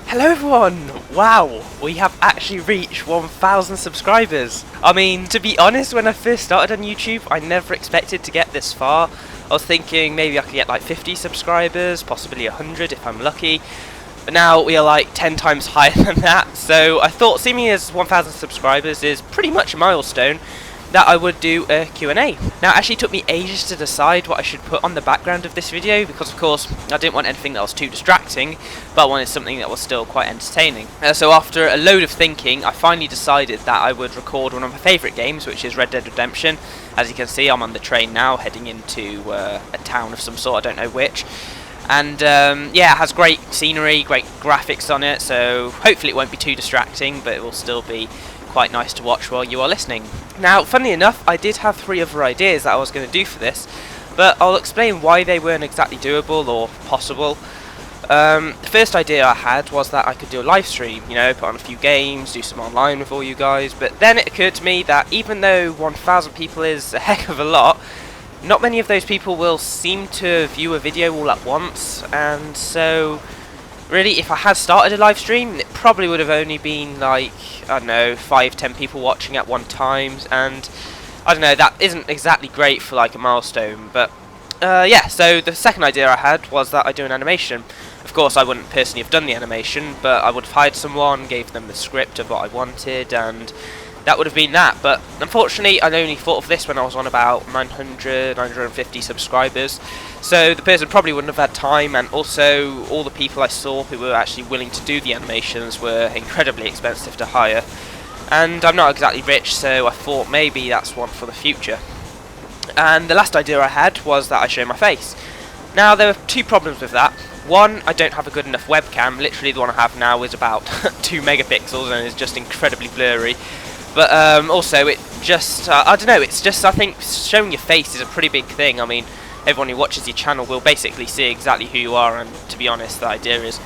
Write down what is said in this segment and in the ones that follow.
Hello everyone! Wow, we have actually reached 1,000 subscribers. I mean, to be honest, when I first started on YouTube, I never expected to get this far. I was thinking maybe I could get like 50 subscribers, possibly 100 if I'm lucky. But now we are like 10 times higher than that, so I thought seeing as 1,000 subscribers is pretty much a milestone that I would do a Q&A. Now it actually took me ages to decide what I should put on the background of this video because of course I didn't want anything that was too distracting, but I wanted something that was still quite entertaining. So after a load of thinking, I finally decided that I would record one of my favourite games, which is Red Dead Redemption. As you can see, I'm on the train now heading into a town of some sort, I don't know which. And yeah, it has great scenery, great graphics on it, so hopefully it won't be too distracting, but it will still be quite nice to watch while you are listening. Now, funnily enough, I did have 3 other ideas that I was going to do for this, but I'll explain why they weren't exactly doable or possible. The first idea I had was that I could do a live stream, you know, put on a few games, do some online with all you guys, but then it occurred to me that even though 1,000 people is a heck of a lot, not many of those people will seem to view a video all at once, and so really, if I had started a live stream, it probably would have only been like, I don't know, 5-10 people watching at one time, and I don't know, that isn't exactly great for like a milestone, but yeah, so the second idea I had was that I do an animation. Of course, I wouldn't personally have done the animation, but I would have hired someone, gave them the script of what I wanted, and that would have been that. But unfortunately, I only thought of this when I was on about 950 subscribers, so the person probably wouldn't have had time, and also all the people I saw who were actually willing to do the animations were incredibly expensive to hire, and I'm not exactly rich, so I thought maybe that's one for the future. And the last idea I had was that I show my face. Now, there are 2 problems with that. One, I don't have a good enough webcam. Literally the one I have now is about 2 megapixels and is just incredibly blurry. But also, it just, I don't know, it's just, I think showing your face is a pretty big thing. I mean, everyone who watches your channel will basically see exactly who you are, and to be honest, the idea is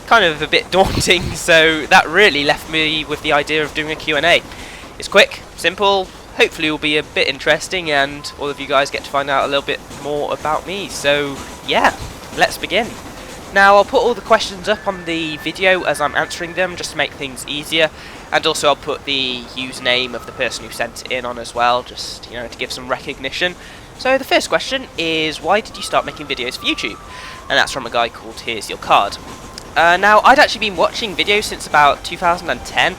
kind of a bit daunting, so that really left me with the idea of doing a Q&A. It's quick, simple, hopefully it will be a bit interesting, and all of you guys get to find out a little bit more about me, so yeah, let's begin. Now, I'll put all the questions up on the video as I'm answering them, just to make things easier. And also I'll put the username of the person who sent it in on as well, just, you know, to give some recognition. So the first question is, why did you start making videos for YouTube? And that's from a guy called Here's Your Card. Now, I'd actually been watching videos since about 2010,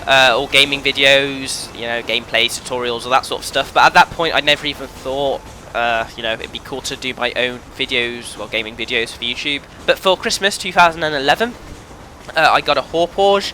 all gaming videos, you know, gameplays, tutorials, all that sort of stuff. But at that point, I never even thought, you know, it'd be cool to do my own videos, well, gaming videos for YouTube. But for Christmas 2011, I got a Horpauge.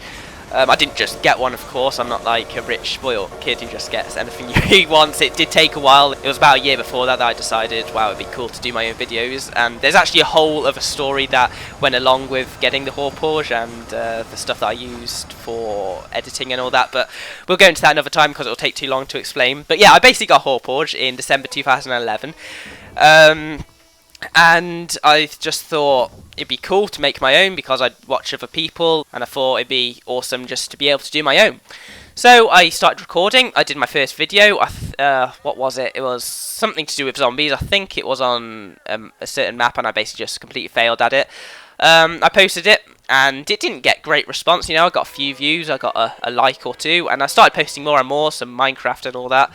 I didn't just get one, of course. I'm not like a rich, spoiled kid who just gets anything he wants. It did take a while. It was about a year before that I decided, wow, it'd be cool to do my own videos. And there's actually a whole other story that went along with getting the Horpauge and the stuff that I used for editing and all that. But we'll go into that another time because it'll take too long to explain. But yeah, I basically got Horpauge in December 2011. And I just thought it'd be cool to make my own because I'd watch other people, and I thought it'd be awesome just to be able to do my own. So I started recording. I did my first video. What was it? It was something to do with zombies. I think it was on a certain map, and I basically just completely failed at it. I posted it, and it didn't get great response. You know, I got a few views, I got a like or 2, and I started posting more and more, some Minecraft and all that.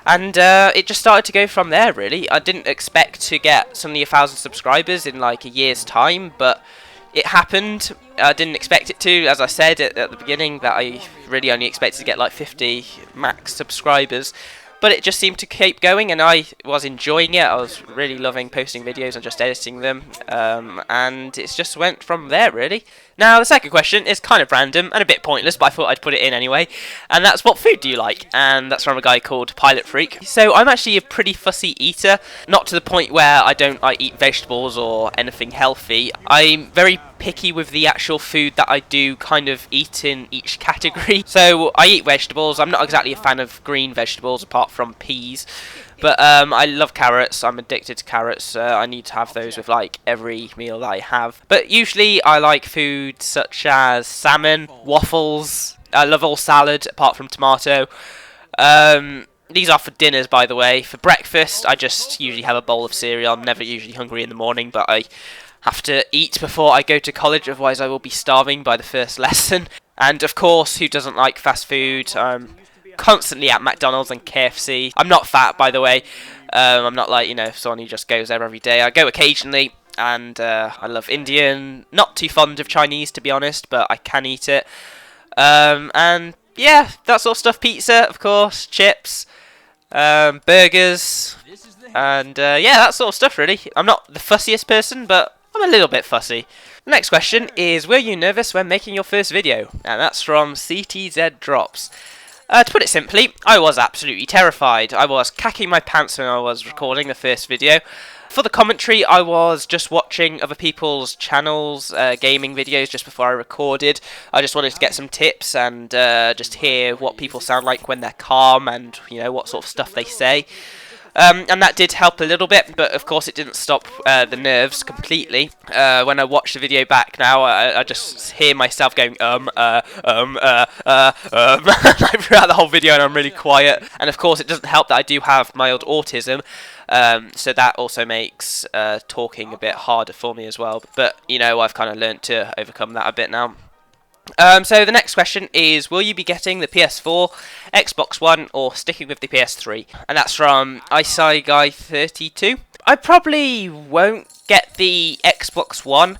And it just started to go from there, really. I didn't expect to get suddenly 1,000 subscribers in like a year's time, but it happened. I didn't expect it to, as I said at the beginning, that I really only expected to get like 50 max subscribers. But it just seemed to keep going, and I was enjoying it. I was really loving posting videos and just editing them, and it just went from there, really. Now, the second question is kind of random and a bit pointless, but I thought I'd put it in anyway, and that's, what food do you like? And that's from a guy called Pilot Freak. So I'm actually a pretty fussy eater, not to the point where I don't eat vegetables or anything healthy. I'm very picky with the actual food that I do kind of eat in each category. So I eat vegetables. I'm not exactly a fan of green vegetables apart from peas, but I love carrots. I'm addicted to carrots. I need to have those with like every meal that I have. But usually I like food such as salmon, waffles. I love all salad apart from tomato. These are for dinners, by the way. For breakfast, I just usually have a bowl of cereal. I'm never usually hungry in the morning, but I have to eat before I go to college, otherwise I will be starving by the first lesson. And of course, who doesn't like fast food? I'm constantly at McDonald's and KFC. I'm not fat, by the way. I'm not like, someone who just goes there every day. I go occasionally, and I love Indian. Not too fond of Chinese, to be honest, but I can eat it. And yeah, that sort of stuff. Pizza, of course, chips, burgers, and yeah, that sort of stuff, really. I'm not the fussiest person, but I'm a little bit fussy. The next question is, were you nervous when making your first video? And that's from CTZ Drops. To put it simply, I was absolutely terrified. I was cacking my pants when I was recording the first video. For the commentary, I was just watching other people's channels, gaming videos, just before I recorded. I just wanted to get some tips and just hear what people sound like when they're calm and, what sort of stuff they say. And that did help a little bit, but of course it didn't stop the nerves completely. When I watch the video back now, I just hear myself going, throughout the whole video, and I'm really quiet. And of course it doesn't help that I do have mild autism, so that also makes talking a bit harder for me as well. But, I've kind of learnt to overcome that a bit now. So the next question is, will you be getting the PS4, Xbox One, or sticking with the PS3? And that's from ISaiGuy32. I probably won't get the Xbox One.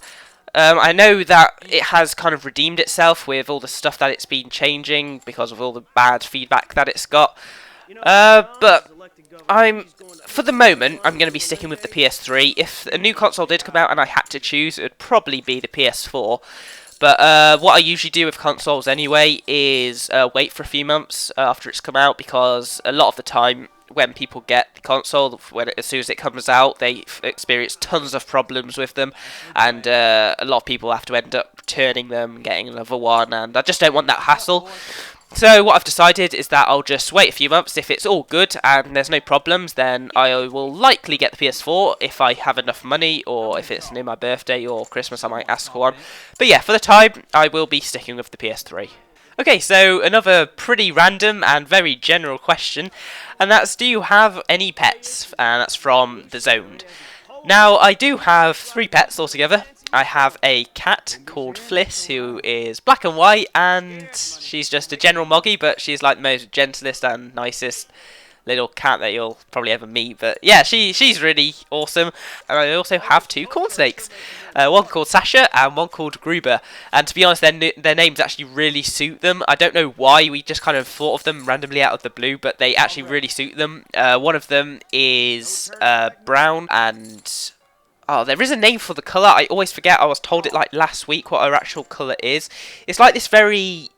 I know that it has kind of redeemed itself with all the stuff that it's been changing because of all the bad feedback that it's got. But for the moment, I'm going to be sticking with the PS3. If a new console did come out and I had to choose, it would probably be the PS4. But what I usually do with consoles anyway is wait for a few months after it's come out, because a lot of the time when people get the console, as soon as it comes out, they experience tons of problems with them, and a lot of people have to end up returning them, getting another one, and I just don't want that hassle. So what I've decided is that I'll just wait a few months. If it's all good and there's no problems, then I will likely get the PS4 if I have enough money, or if it's near my birthday or Christmas I might ask for one. But yeah, for the time I will be sticking with the PS3. Okay, so another pretty random and very general question, and that's, do you have any pets? And that's from The Zoned. Now, I do have 3 pets altogether. I have a cat called Fliss, who is black and white, and she's just a general moggy, but she's like the most gentlest and nicest little cat that you'll probably ever meet. But yeah, she's really awesome. And I also have 2 corn snakes, one called Sasha and one called Gruber. And to be honest, their names actually really suit them. I don't know why, we just kind of thought of them randomly out of the blue, but they actually really suit them. One of them is brown, and oh, there is a name for the colour. I always forget. I was told it like last week what her actual colour is. It's like this very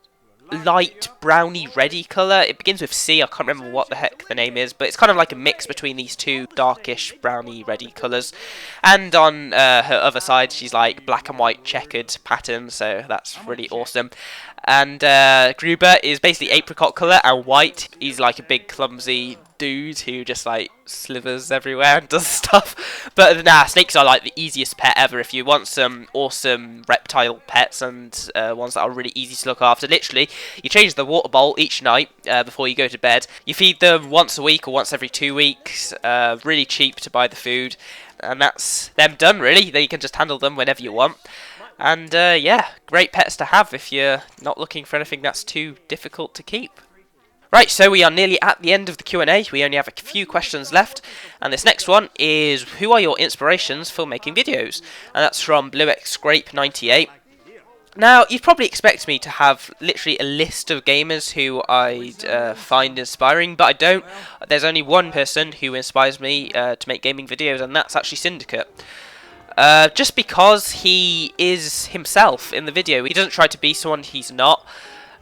light browny reddy colour. It begins with C. I can't remember what the heck the name is, but it's kind of like a mix between these 2 darkish browny reddy colours. And on her other side, she's like black and white checkered pattern, so that's really awesome. And Gruber is basically apricot colour and white. He's like a big clumsy dude who just like slithers everywhere and does stuff. But nah, snakes are like the easiest pet ever. If you want some awesome reptile pets and ones that are really easy to look after, literally you change the water bowl each night before you go to bed. You feed them once a week or once every 2 weeks. Really cheap to buy the food, and that's them done really. Then you can just handle them whenever you want. And yeah, great pets to have if you're not looking for anything that's too difficult to keep. Right, so we are nearly at the end of the Q&A. We only have a few questions left. And this next one is, who are your inspirations for making videos? And that's from BlueXScrape98. Now, you'd probably expect me to have literally a list of gamers who I'd find inspiring, but I don't. There's only one person who inspires me to make gaming videos, and that's actually Syndicate. Just because he is himself in the video. He doesn't try to be someone he's not,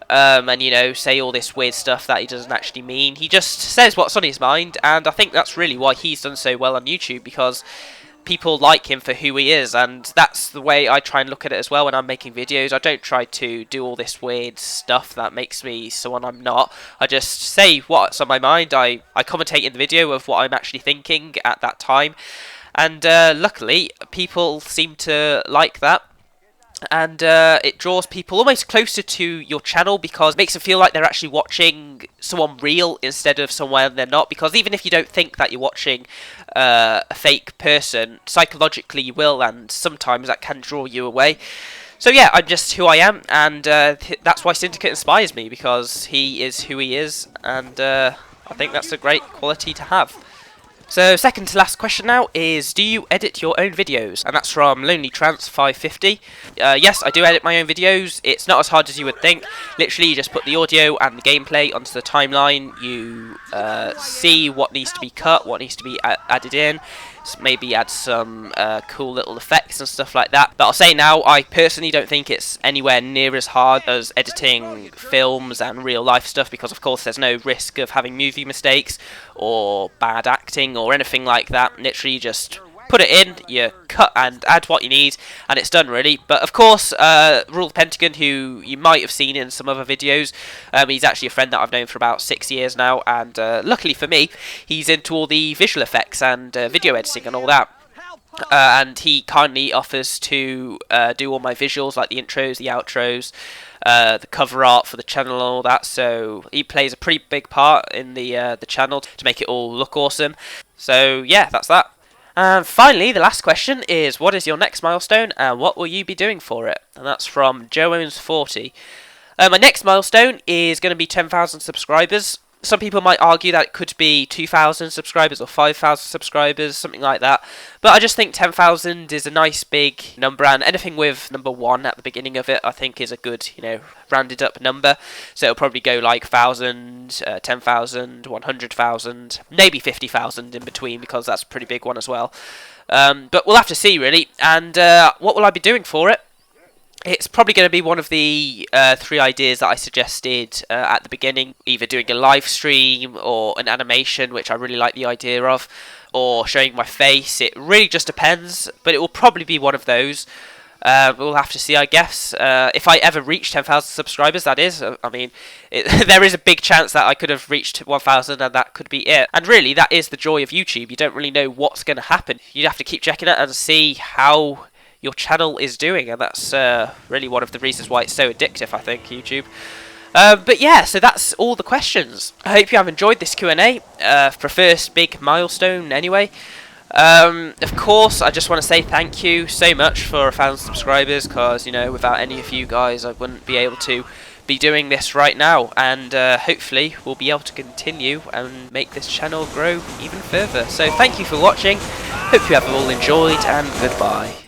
and say all this weird stuff that he doesn't actually mean. He just says what's on his mind, and I think that's really why he's done so well on YouTube, because people like him for who he is, and that's the way I try and look at it as well when I'm making videos. I don't try to do all this weird stuff that makes me someone I'm not. I just say what's on my mind. I commentate in the video of what I'm actually thinking at that time, and luckily people seem to like that. and it draws people almost closer to your channel because it makes them feel like they're actually watching someone real instead of someone they're not. Because even if you don't think that you're watching a fake person, psychologically you will, and sometimes that can draw you away. So yeah, I'm just who I am, and that's why Syndicate inspires me, because he is who he is, and I think that's a great quality to have. So second to last question now is, do you edit your own videos? And that's from LonelyTrance550. Yes, I do edit my own videos. It's not as hard as you would think. Literally, you just put the audio and the gameplay onto the timeline. You see what needs to be cut, what needs to be added in. Maybe add some cool little effects and stuff like that. But I'll say now, I personally don't think it's anywhere near as hard as editing films and real life stuff, because of course there's no risk of having movie mistakes or bad acting or anything like that. Literally just put it in, you cut and add what you need, and it's done really. But of course, Rule Pentagon, who you might have seen in some other videos, he's actually a friend that I've known for about 6 years now, and luckily for me, he's into all the visual effects and video editing and all that. And he kindly offers to do all my visuals, like the intros, the outros, the cover art for the channel and all that. So he plays a pretty big part in the channel to make it all look awesome. So yeah, that's that. And finally, the last question is, what is your next milestone and what will you be doing for it? And that's from JoeOwens40. My next milestone is going to be 10,000 subscribers. Some people might argue that it could be 2,000 subscribers or 5,000 subscribers, something like that. But I just think 10,000 is a nice big number, and anything with number 1 at the beginning of it, I think is a good, rounded up number. So it'll probably go like 1,000, 10,000, 100,000, maybe 50,000 in between, because that's a pretty big one as well. But we'll have to see, really. And what will I be doing for it? It's probably going to be one of the 3 ideas that I suggested at the beginning, either doing a live stream or an animation, which I really like the idea of, or showing my face. It really just depends, but it will probably be one of those. We'll have to see, I guess. If I ever reach 10,000 subscribers, that is. I mean, there is a big chance that I could have reached 1,000 and that could be it. And really, that is the joy of YouTube. You don't really know what's going to happen. You have to keep checking it and see how your channel is doing, and that's really one of the reasons why it's so addictive, I think, YouTube. But yeah, so that's all the questions. I hope you have enjoyed this Q&A for first big milestone anyway. Of course, I just want to say thank you so much for 1,000 subscribers, because, without any of you guys, I wouldn't be able to be doing this right now, and hopefully we'll be able to continue and make this channel grow even further. So thank you for watching, hope you have all enjoyed, and goodbye.